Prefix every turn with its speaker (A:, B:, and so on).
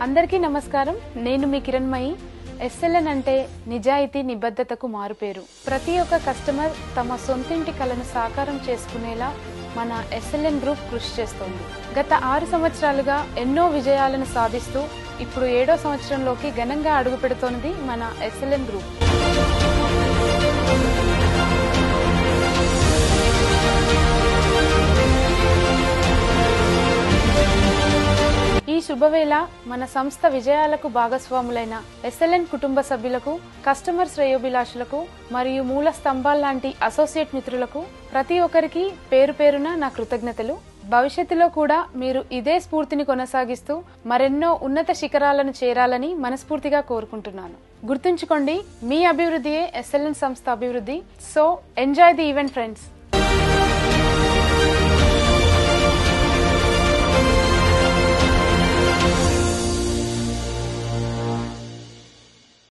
A: అందరికీ నమస్కారం. నేను మీ కిరణ్మయి. ఎస్ఎల్ఎన్ అంటే నిజాయితీ నిబద్ధతకు మారుపేరు. ప్రతి ఒక్క కస్టమర్ తమ సొంతింటి కలను సాకారం చేసుకునేలా మన ఎస్ఎల్ఎన్ గ్రూప్ కృషి చేస్తోంది. గత 6 సంవత్సరాలుగా ఎన్నో విజయాలను సాధిస్తూ ఇప్పుడు 7వ సంవత్సరంలోకి ఘనంగా అడుగు పెడుతోంది మన ఎస్ఎల్ఎన్ గ్రూప్. ఈ శుభవేళ మన సంస్థ విజయాలకు భాగస్వాములైన ఎస్ఎల్ఎన్ కుటుంబ సభ్యులకు, కస్టమర్ శ్రేయోభిలాషులకు మరియు మూల స్తంభాల్లాంటి అసోసియేట్ మిత్రులకు ప్రతి ఒక్కరికి పేరు పేరున నా కృతజ్ఞతలు. భవిష్యత్తులో కూడా మీరు ఇదే స్ఫూర్తిని కొనసాగిస్తూ మరెన్నో ఉన్నత శిఖరాలను చేరాలని మనస్ఫూర్తిగా కోరుకుంటున్నాను. గుర్తుంచుకోండి, మీ అభివృద్ధియే ఎస్ఎల్ఎన్ సంస్థ అభివృద్ధి. So enjoy the event friends.